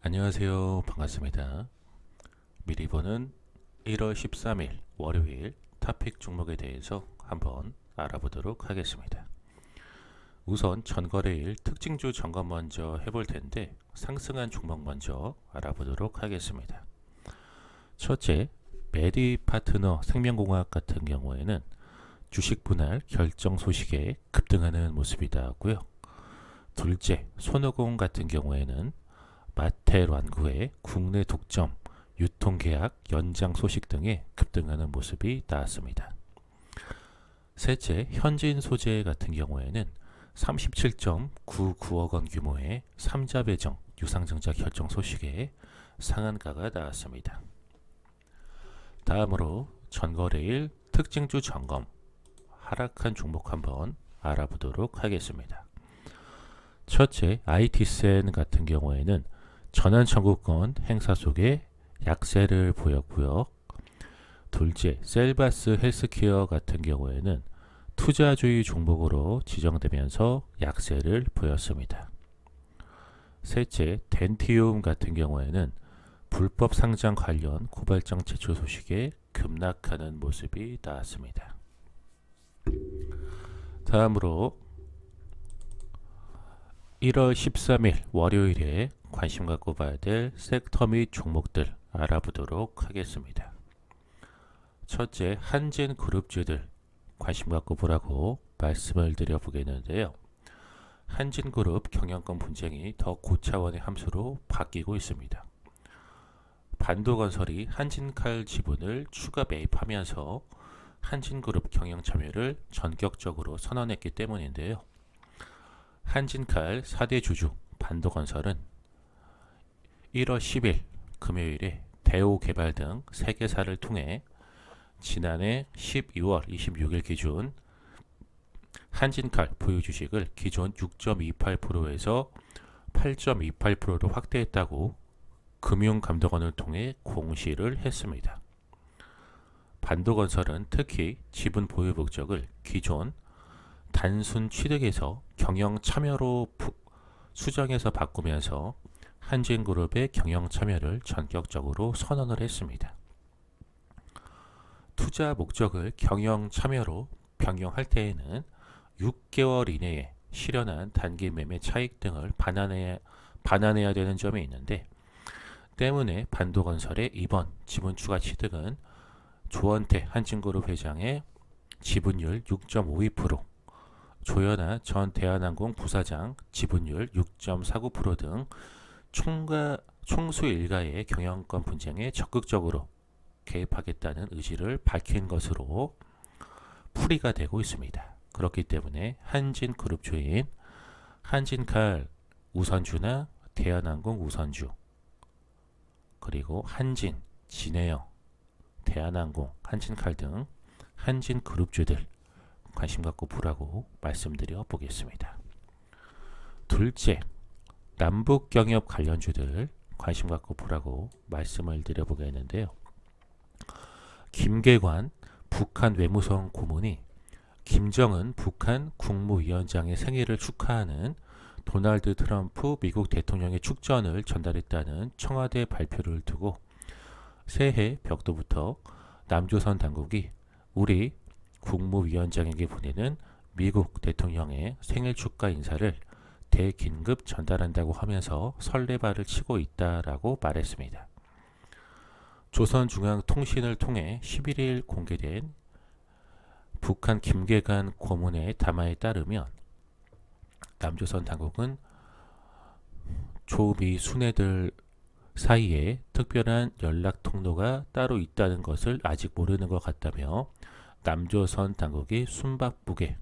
안녕하세요. 반갑습니다. 미리 보는 1월 13일 월요일 토픽 종목에 대해서 한번 알아보도록 하겠습니다. 우선 전거래일 특징주 점검 먼저 해볼 텐데 상승한 종목 먼저 알아보도록 하겠습니다. 첫째, 메디파트너 생명공학 같은 경우에는 주식 분할 결정 소식에 급등하는 모습이 나왔고요. 둘째, 손오공 같은 경우에는 마테란구의 국내 독점, 유통계약 연장 소식 등에 급등하는 모습이 나왔습니다. 셋째, 현진 소재 같은 경우에는 37.99억 원 규모의 3자 배정 유상증자 결정 소식에 상한가가 나왔습니다. 다음으로 전거래일 특징주 점검 하락한 종목 한번 알아보도록 하겠습니다. 첫째, IT센 같은 경우에는 전환 청구권 행사 속에 약세를 보였고요. 둘째, 셀바스 헬스케어 같은 경우에는 투자주의 종목으로 지정되면서 약세를 보였습니다. 셋째, 덴티움 같은 경우에는 불법 상장 관련 고발장 제출 소식에 급락하는 모습이 나왔습니다. 다음으로 1월 13일 월요일에 관심 갖고 봐야 될 섹터 및 종목들 알아보도록 하겠습니다. 첫째, 한진그룹주들 관심 갖고 보라고 말씀을 드려보겠는데요. 한진그룹 경영권 분쟁이 더 고차원의 함수로 바뀌고 있습니다. 반도건설이 한진칼 지분을 추가 매입하면서 한진그룹 경영 참여를 전격적으로 선언했기 때문인데요. 한진칼 4대 주주 반도건설은 1월 10일 금요일에 대우개발 등 3개사를 통해 지난해 12월 26일 기준 한진칼 보유 주식을 기존 6.28%에서 8.28%로 확대했다고 금융감독원을 통해 공시를 했습니다. 반도건설은 특히 지분 보유 목적을 기존 단순 취득에서 경영 참여로 수정해서 바꾸면서 한진그룹의 경영 참여를 전격적으로 선언을 했습니다. 투자 목적을 경영 참여로 변경할 때에는 6개월 이내에 실현한 단기 매매 차익 등을 반환해야 되는 점이 있는데 때문에 반도건설의 이번 지분 추가 취득은 조원태 한진그룹 회장의 지분율 6.52%, 조현아 전 대한항공 부사장 지분율 6.49% 등 총수 일가의 경영권 분쟁에 적극적으로 개입하겠다는 의지를 밝힌 것으로 풀이가 되고 있습니다. 그렇기 때문에 한진그룹주인 한진칼 우선주나 대한항공 우선주, 그리고 한진, 진해영, 대한항공, 한진칼 등 한진그룹주들 관심 갖고 보라고 말씀드려 보겠습니다. 둘째, 남북경협 관련주들 관심 갖고 보라고 말씀을 드려 보겠는데요. 김계관 북한 외무성 고문이 김정은 북한 국무위원장의 생일을 축하하는 도널드 트럼프 미국 대통령의 축전을 전달했다는 청와대 발표를 두고 새해 벽도부터 남조선 당국이 우리 국무위원장에게 보내는 미국 대통령의 생일 축하 인사를 대긴급 전달한다고 하면서 설레발을 치고 있다라고 말했습니다. 조선중앙통신을 통해 11일 공개된 북한 김계관 고문의 담화에 따르면 남조선 당국은 조미 순회들 사이에 특별한 연락 통로가 따로 있다는 것을 아직 모르는 것 같다며 남조선 당국이 숨바쁘게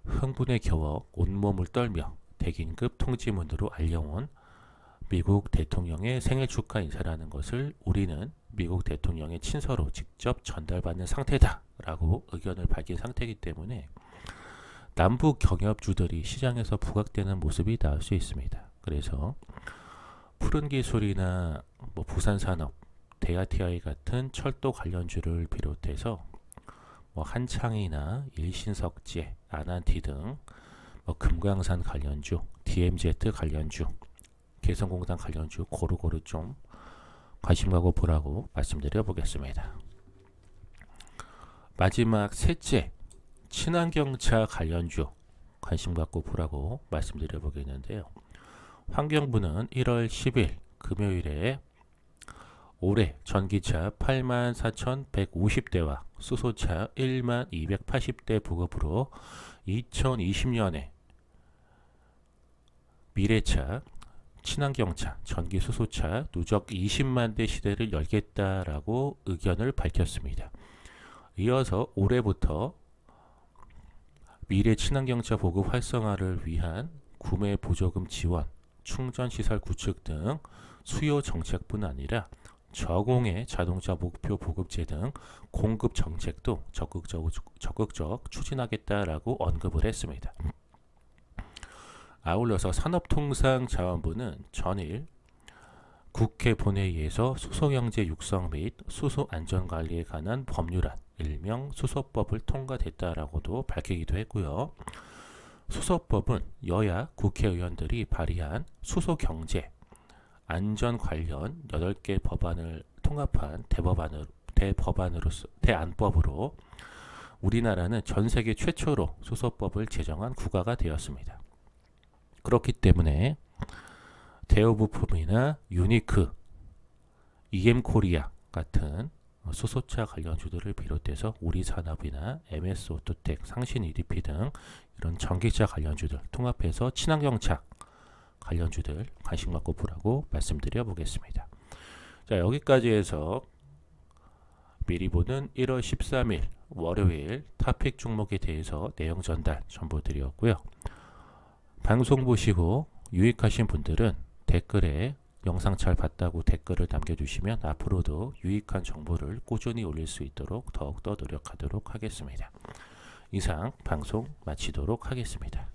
흥분에 겨워 온몸을 떨며 대긴급 통지문으로 알려온 미국 대통령의 생일 축하 인사라는 것을 우리는 미국 대통령의 친서로 직접 전달받는 상태다 라고 의견을 밝힌 상태이기 때문에 남북 경협주들이 시장에서 부각되는 모습이 나올 수 있습니다. 그래서 푸른기술이나 부산산업, 대아TI 같은 철도 관련주를 비롯해서 한창이나 일신석재, 아난티 등 금강산 관련주, DMZ 관련주, 개성공단 관련주 고루고루 좀 관심 갖고 보라고 말씀드려 보겠습니다. 마지막 셋째, 친환경차 관련주 관심 갖고 보라고 말씀드려 보겠는데요. 환경부는 1월 10일 금요일에 올해 전기차 84,150대와 수소차 1280대 보급으로 2020년에 미래차, 친환경차, 전기 수소차 누적 20만 대 시대를 열겠다라고 의견을 밝혔습니다. 이어서 올해부터 미래 친환경차 보급 활성화를 위한 구매 보조금 지원, 충전시설 구축 등 수요 정책뿐 아니라 저공해 자동차 목표 보급제 등 공급 정책도 적극적 추진하겠다라고 언급을 했습니다. 아울러서 산업통상자원부는 전일 국회 본회의에서 수소경제 육성 및 수소 안전관리에 관한 법률안, 일명 수소법을 통과됐다라고도 밝히기도 했고요. 수소법은 여야 국회의원들이 발의한 수소경제, 안전 관련 8개 법안을 통합한 대안법으로 우리나라는 전 세계 최초로 수소법을 제정한 국가가 되었습니다. 그렇기 때문에 대우부품이나 유니크, EM코리아 같은 수소차 관련주들을 비롯해서 우리산업이나 MS오토텍, 상신 EDP 등 이런 전기차 관련주들 통합해서 친환경차 관련주들 관심 갖고 보라고 말씀드려 보겠습니다. 자, 여기까지 해서 미리 보는 1월 13일 월요일 토픽 종목에 대해서 내용 전달 전부 드렸고요. 방송 보시고 유익하신 분들은 댓글에 영상 잘 봤다고 댓글을 남겨주시면 앞으로도 유익한 정보를 꾸준히 올릴 수 있도록 더욱더 노력하도록 하겠습니다. 이상 방송 마치도록 하겠습니다.